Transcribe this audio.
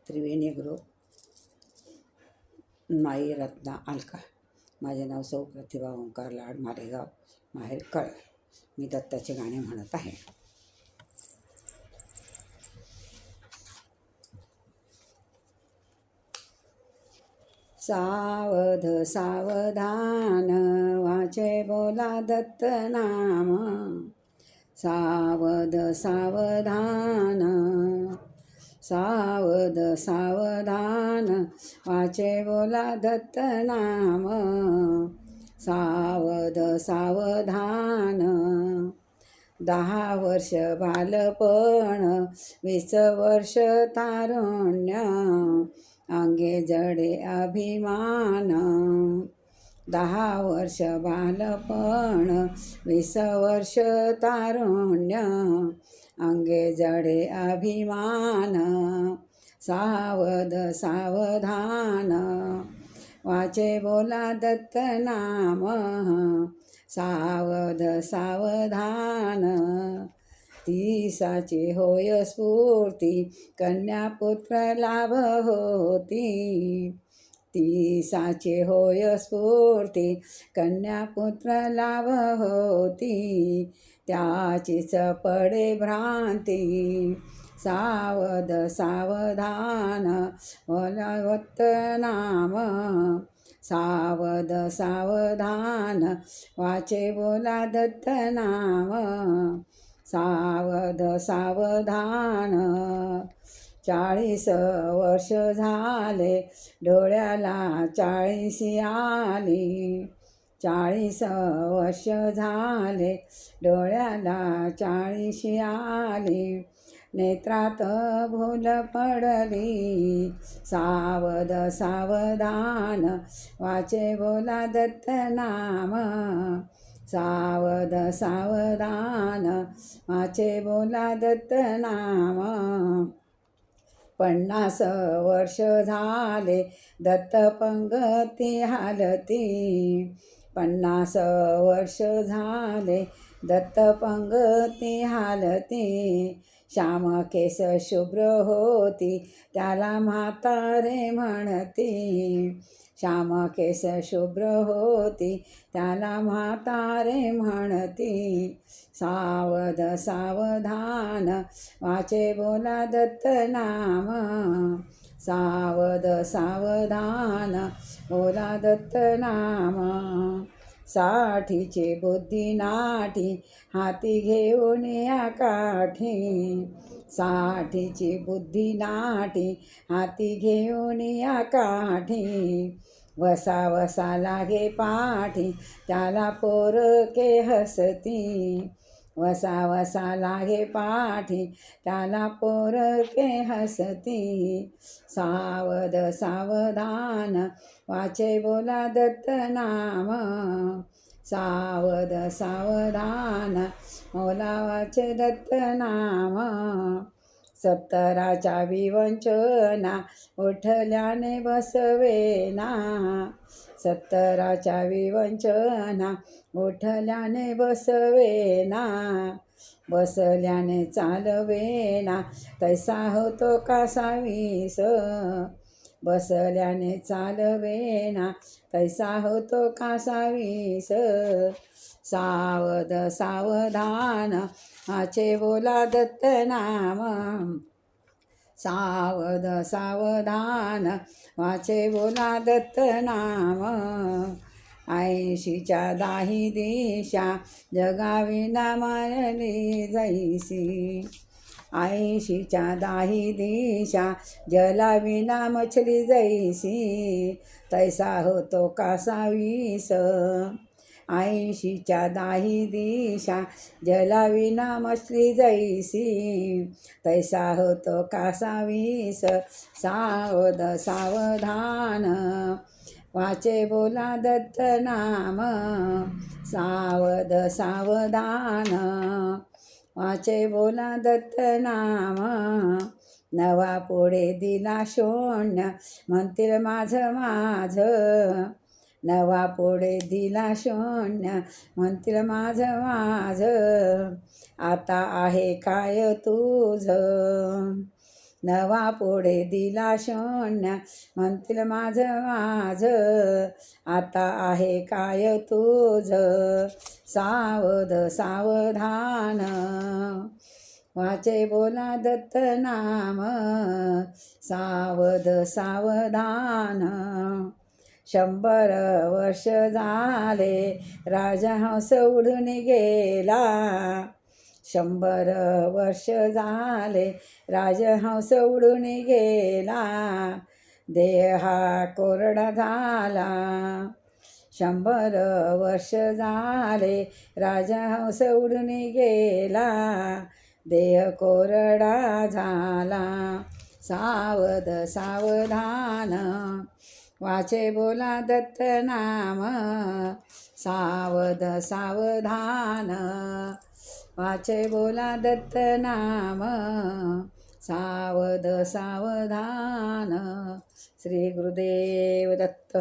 त्रिवेणी group, माई रत्ना अलका. माझे नाव सौ प्रतिभा ओंकार लाड, मालेगाव, माहेर कळ. मी दत्ताचे गाणे म्हणत आहे. सावध सावधान वाचे बोला दत्त नाम, सावध सावधान, सावध सावधान वाचे बोला दत्त नाम, सावध सावधान. 10 वर्ष बालपण, 20 वर्ष तारुण्य, अंगे जडे अभिमान. 10 वर्ष बालपण, 20 वर्ष तारुण्य, अंगे जडे अभिमान. सावध सावधान वाचे बोला दत्त नाम, सावध सावधान. 30 होय स्फूर्ती, कन्यापुत्र लाभ होती. 30 होय स्फूर्ती, कन्यापुत्र लाभ होती. त्याचीच पडे भ्रांती, सावध सावधान बोला दत्त नाम, सावध सावधान वाचे बोला दत्त नाम, सावध सावधान. 40 वर्ष झाले, डोळ्याला 40 आली. 40 वर्ष झाले, डोळ्याला 40 आली. नेत्रात भूल पडली, सावध सावधान वाचे बोला दत्त नाम, सावध सावधान वाचे बोला दत्त नाम. 50 वर्ष झाले, दत्त पंगती हालती. 50 वर्ष झाले, दत्त पंगती हालती. श्याम केस शुभ्र होती, त्याला म्हातारे म्हणती. श्याम केस शुभ्र होती, त्याला म्हातारे म्हणती. सावध सावधान वाचे बोला दत्त नाम, सावध सावधान बोला दत्त नाम. 60ची बुद्धी नाठी, हाती घेऊन या काठी. 60ची बुद्धी नाठी, हाती घेऊन या काठी. वसा वसा लागे पाठी, त्याला पोरके हसती. वसा वसा लागे पाठी, त्याला पोरके हसती. सावध सावधान वाचे बोला दत्त नाम, सावध सावधान बोला वाचे दत्त नाम. 70च्या विवंचना, उठल्याने बसवेना. 70च्या विवंचना, उठल्याने बसवेना. बसल्याने चालवेना, तैसा होतो कासा 20. बसल्याने चालवेना, तैसा होतो कासा 20. सावध सावधान वाचे बोला दत्त नाम, सावध सावधान वाचे बोला दत्त नाम. 80च्या 10 दिशा, जगाविना मारली जैसी. 80च्या 10 दिशा, जलाविना मछली जैसी. तैसा होतो कासा 20. 80च्या 10 दिशा, जलाविना मछली जैसी. तैसा होतो कासा 20. सावध सावधान वाचे बोला दत्त नाम, सावध सावधान वाचे बोला दत्त नाम. नवा पुढे दिला शून्य, म्हणतील माझं माझं. नवा पुढे दिला शून्य, म्हणतील माझं माझं. आता आहे काय तुझं, नवा पुढे दिला शून्य, म्हणतील माझं माझं, आता आहे काय तुझं, सावध सावधान. वाचे बोला दत्त नाम, सावध सावधान. 100 वर्ष झाले राजहंस उडून गेला, 100 वर्ष झाले राजहंस उडून गेला, देह हा कोरडा झाला. 100 वर्ष झाले राजहंस उडून गेला, देह कोरडा झाला. सावध सावधान. वाचे बोला दत्त नाम, सावध सावधान. वाचे बोला दत्त नाम, सावध सावधान. श्री गुरुदेव दत्त.